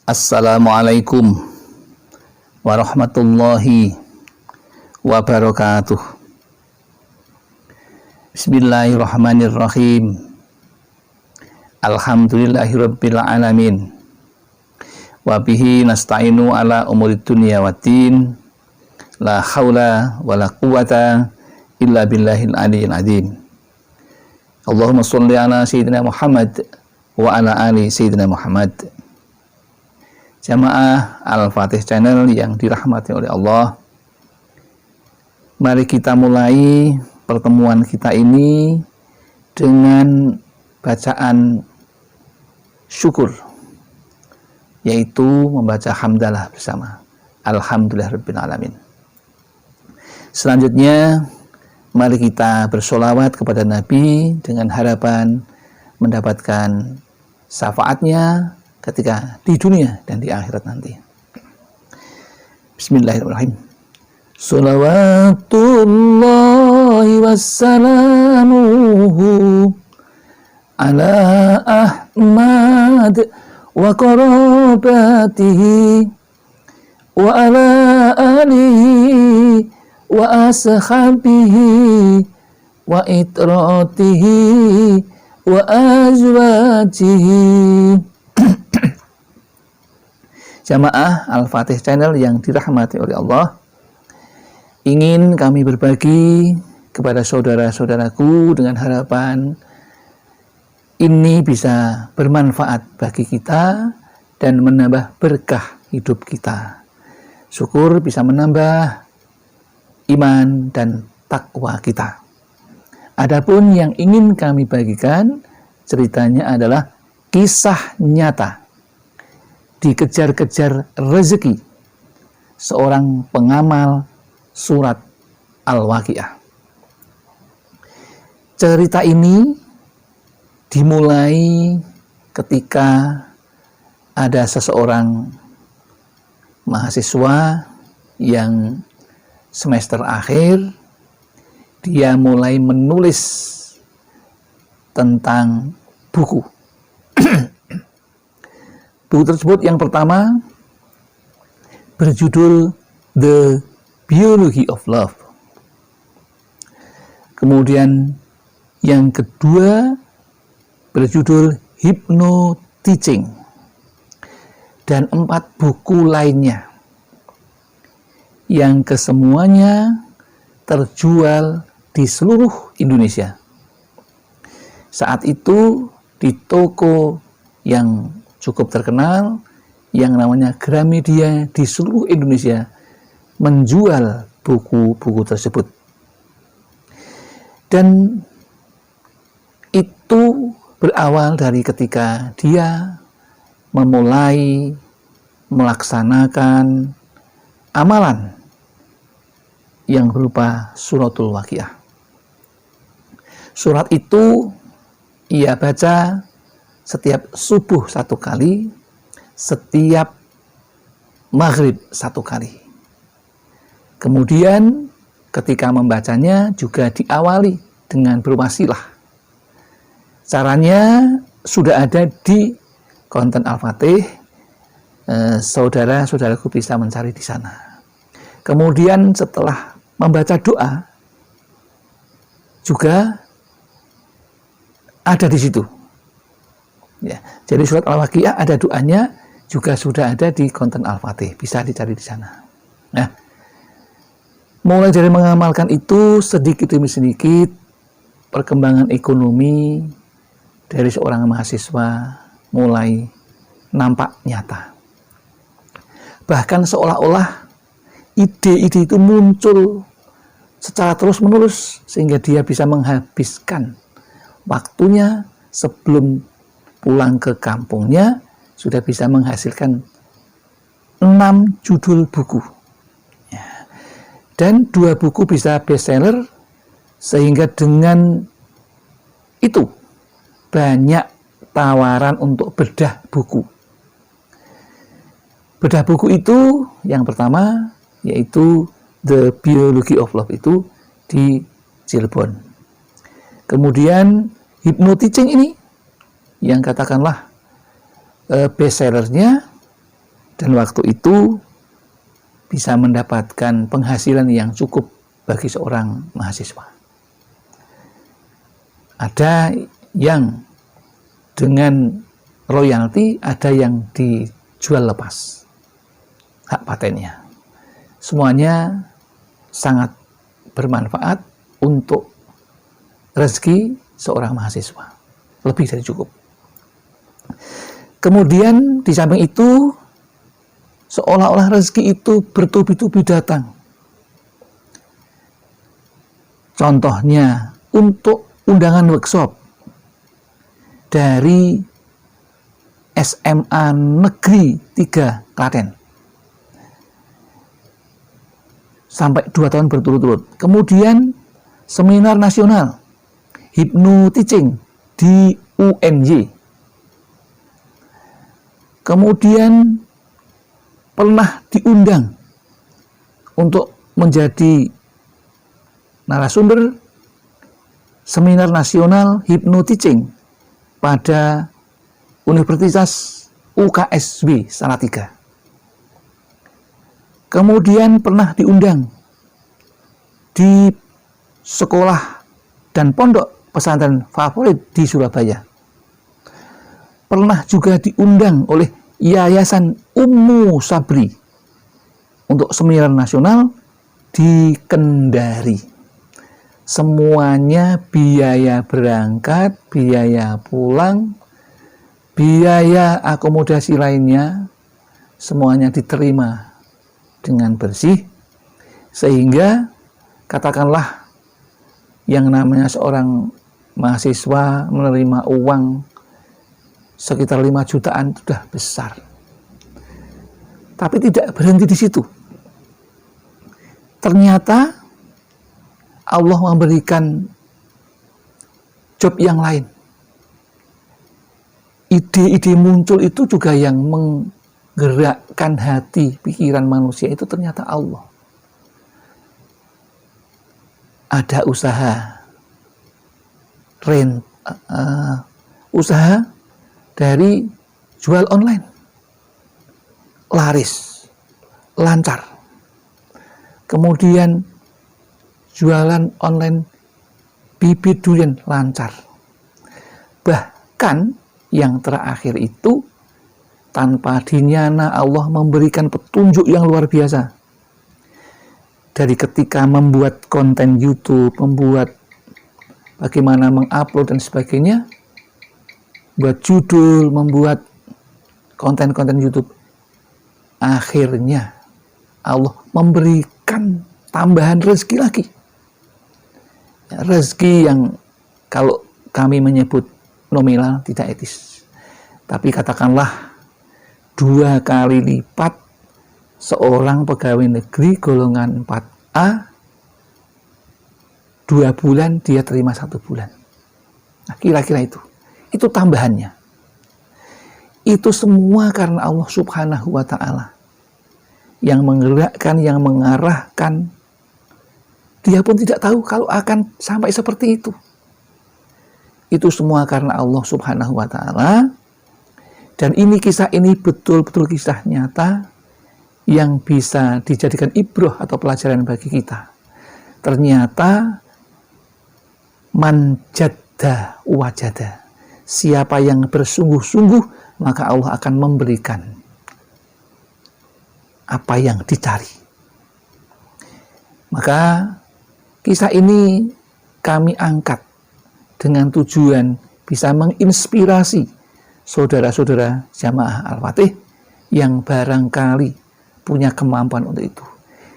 Assalamualaikum warahmatullahi wabarakatuh. Bismillahirrahmanirrahim. Alhamdulillahirabbil alamin. Wa bihi nasta'inu ala umurid dunya waddin. La haula wala quwata illa billahil aliyyil azim. Allahumma sholli ala sayyidina Muhammad wa ala ali sayyidina Muhammad. Jamaah Al-Fatih Channel yang dirahmati oleh Allah, mari kita mulai pertemuan kita ini dengan bacaan syukur, yaitu membaca hamdalah bersama. Alhamdulillahirabbil alamin. Selanjutnya mari kita bersolawat kepada Nabi dengan harapan mendapatkan syafaatnya ketika di dunia dan di akhirat nanti. Bismillahirrahmanirrahim. Salawatullahi wassalamuhu ala Ahmad wa qarabatihi wa ala alihi wa ashabihi wa itratihi wa azwajihi. Jamaah Al-Fatih Channel yang dirahmati oleh Allah, ingin kami berbagi kepada saudara-saudaraku dengan harapan ini bisa bermanfaat bagi kita dan menambah berkah hidup kita. Syukur bisa menambah iman dan takwa kita. Adapun yang ingin kami bagikan ceritanya adalah kisah nyata dikejar-kejar rezeki seorang pengamal surat Al-Waqiah. Cerita ini dimulai ketika ada seseorang mahasiswa yang semester akhir, dia mulai menulis tentang buku. Buku tersebut yang pertama berjudul The Biology of Love. Kemudian yang kedua berjudul Hypno-Teaching. Dan 4 buku lainnya yang kesemuanya terjual di seluruh Indonesia. Saat itu di toko yang cukup terkenal yang namanya Gramedia di seluruh Indonesia menjual buku-buku tersebut. Dan itu berawal dari ketika dia memulai melaksanakan amalan yang berupa suratul Waqiah. Surat itu ia baca setiap subuh 1 kali, setiap maghrib 1 kali. Kemudian ketika membacanya juga diawali dengan berwasilah. Caranya sudah ada di konten Al-Fatih, saudara-saudaraku bisa mencari di sana. Kemudian setelah membaca doa juga ada di situ. Ya, jadi surat Al-Waqiah ada doanya juga sudah ada di konten Al-Fatih, bisa dicari di sana. Nah, mulai dari mengamalkan itu sedikit demi sedikit perkembangan ekonomi dari seorang mahasiswa mulai nampak nyata. Bahkan seolah-olah ide-ide itu muncul secara terus-menerus sehingga dia bisa menghabiskan waktunya sebelum pulang ke kampungnya sudah bisa menghasilkan 6 judul buku. Ya. Dan 2 buku bisa bestseller sehingga dengan itu banyak tawaran untuk bedah buku. Bedah buku itu yang pertama yaitu The Biology of Love itu di Cirebon. Kemudian Hypno-Teaching ini yang katakanlah bestsellernya dan waktu itu bisa mendapatkan penghasilan yang cukup bagi seorang mahasiswa. Ada yang dengan royalti, ada yang dijual lepas hak patennya. Semuanya sangat bermanfaat untuk rezeki seorang mahasiswa, lebih dari cukup. Kemudian di samping itu, seolah-olah rezeki itu bertubi-tubi datang. Contohnya untuk undangan workshop dari SMA Negeri 3 Klaten sampai 2 tahun berturut-turut. Kemudian seminar nasional Hypno Teaching di UNY. Kemudian pernah diundang untuk menjadi narasumber seminar nasional Hypno Teaching pada Universitas UKSW Salatiga. Kemudian pernah diundang di sekolah dan pondok pesantren favorit di Surabaya. Pernah juga diundang oleh Yayasan Ummu Sabri untuk seminar nasional di Kendari. Semuanya biaya berangkat, biaya pulang, biaya akomodasi lainnya, semuanya diterima dengan bersih, sehingga katakanlah yang namanya seorang mahasiswa menerima uang sekitar 5 jutaan sudah besar. Tapi tidak berhenti di situ. Ternyata Allah memberikan job yang lain. Ide-ide muncul itu juga yang menggerakkan hati, pikiran manusia itu ternyata Allah. Ada usaha usaha dari jual online, laris, lancar. Kemudian jualan online bibit durian, lancar. Bahkan yang terakhir itu tanpa dinyana Allah memberikan petunjuk yang luar biasa. Dari ketika membuat konten YouTube, membuat bagaimana mengupload dan sebagainya, buat judul, membuat konten-konten YouTube, akhirnya Allah memberikan tambahan rezeki lagi. Rezeki yang kalau kami menyebut nominal tidak etis, tapi katakanlah 2 kali lipat seorang pegawai negeri golongan 4A, 2 bulan dia terima 1 bulan. Nah, kira-kira itu tambahannya. Itu semua karena Allah Subhanahu wa Ta'ala yang menggerakkan, yang mengarahkan. Dia pun tidak tahu kalau akan sampai seperti itu. Itu semua karena Allah Subhanahu wa Ta'ala. Dan kisah ini betul-betul kisah nyata yang bisa dijadikan ibrah atau pelajaran bagi kita. Ternyata man jadda wajada. Siapa yang bersungguh-sungguh, maka Allah akan memberikan apa yang dicari. Maka kisah ini kami angkat dengan tujuan bisa menginspirasi saudara-saudara jamaah Al-Fatih yang barangkali punya kemampuan untuk itu.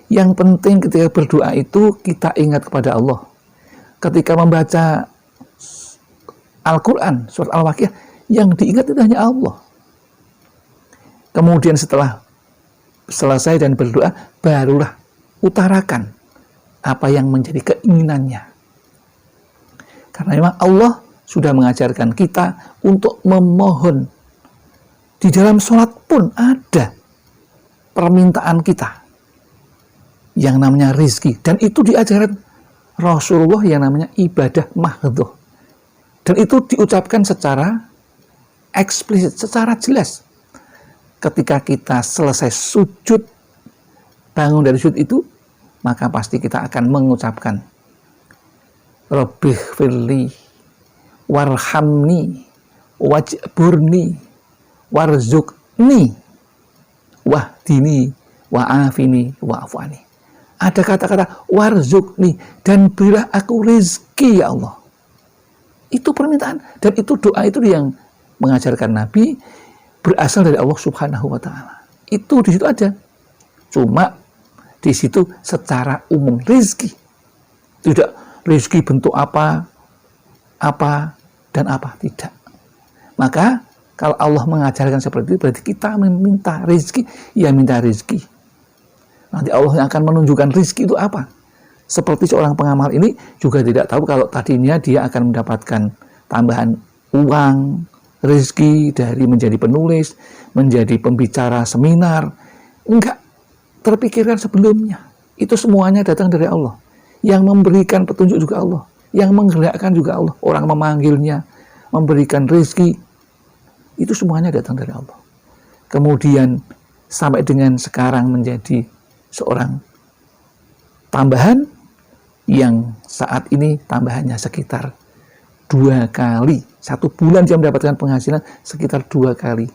Yang penting ketika berdoa itu kita ingat kepada Allah. Ketika membaca Al-Quran, surat Al-Waqiah, yang diingat itu hanya Allah. Kemudian setelah selesai dan berdoa, barulah utarakan apa yang menjadi keinginannya. Karena memang Allah sudah mengajarkan kita untuk memohon. Di dalam sholat pun ada permintaan kita yang namanya rizki. Dan itu diajarkan Rasulullah yang namanya ibadah mahdhah. Dan itu diucapkan secara eksplisit, secara jelas. ketika kita selesai sujud, bangun dari sujud itu, maka pasti kita akan mengucapkan Rabbighfirli warhamni wajburni warzuqni wahdini wa'afini wa'afani. Ada kata-kata warzuqni, dan berilah aku rezeki ya Allah. Itu permintaan, dan itu doa itu yang mengajarkan Nabi, berasal dari Allah Subhanahu wa Ta'ala. Itu di situ aja. Cuma di situ secara umum rezeki. Tidak rezeki bentuk apa dan apa, tidak. Maka kalau Allah mengajarkan seperti itu, berarti kita meminta rezeki, ya minta rezeki. Nanti Allah yang akan menunjukkan rezeki itu apa. Seperti seorang pengamal ini juga tidak tahu kalau tadinya dia akan mendapatkan tambahan uang, rezeki dari menjadi penulis, menjadi pembicara seminar. Enggak terpikirkan sebelumnya. Itu semuanya datang dari Allah. Yang memberikan petunjuk juga Allah. Yang menggerakkan juga Allah. Orang memanggilnya, memberikan rezeki, itu semuanya datang dari Allah. Kemudian sampai dengan sekarang menjadi seorang tambahan yang saat ini tambahannya sekitar 2 kali. 1 bulan dia mendapatkan penghasilan sekitar 2 kali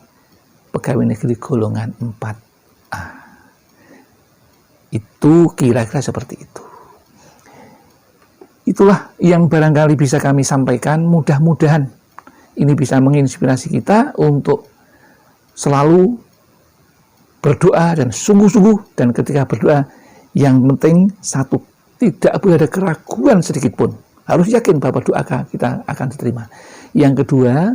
pegawai negeri golongan 4A. Itu kira-kira seperti itu. Itulah yang barangkali bisa kami sampaikan. Mudah-mudahan ini bisa menginspirasi kita untuk selalu berdoa dan sungguh-sungguh. Dan ketika berdoa, yang penting satu, tidak boleh ada keraguan sedikit pun. Harus yakin bahwa doa kita akan diterima. Yang kedua,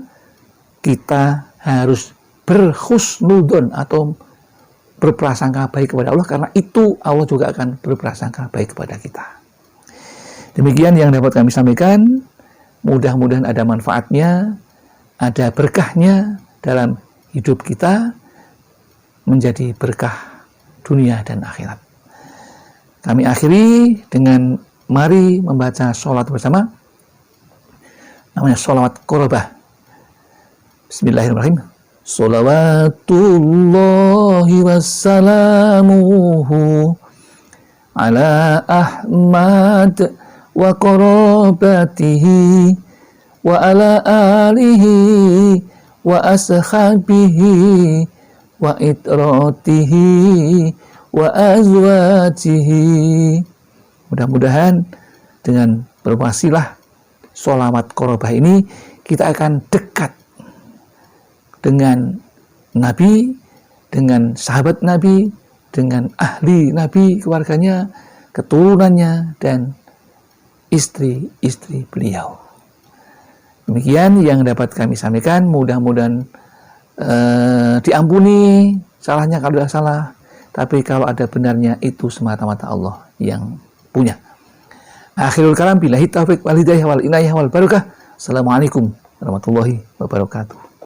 kita harus berhusnudon atau berprasangka baik kepada Allah, karena itu Allah juga akan berprasangka baik kepada kita. Demikian yang dapat kami sampaikan. Mudah-mudahan ada manfaatnya, ada berkahnya dalam hidup kita, menjadi berkah dunia dan akhirat. Kami akhiri dengan mari membaca sholawat bersama. Namanya sholawat qorobah. Bismillahirrahmanirrahim. Sholawatullahi wassalamuhu ala Ahmad wa qorobatihi wa ala alihi wa ashabihi wa itratihi wa azwajihi. Mudah-mudahan dengan berwasilah sholawat qorobah ini kita akan dekat dengan Nabi, dengan sahabat Nabi, dengan ahli Nabi, keluarganya, keturunannya, dan istri-istri beliau. Demikian yang dapat kami sampaikan. Mudah-mudahan diampuni salahnya kalau ada salah, tapi kalau ada benarnya itu semata-mata Allah yang punya. Akhirul kalam, billahi taufiq wal hidayah wal inayah wal barakah. Assalamualaikum warahmatullahi wabarakatuh.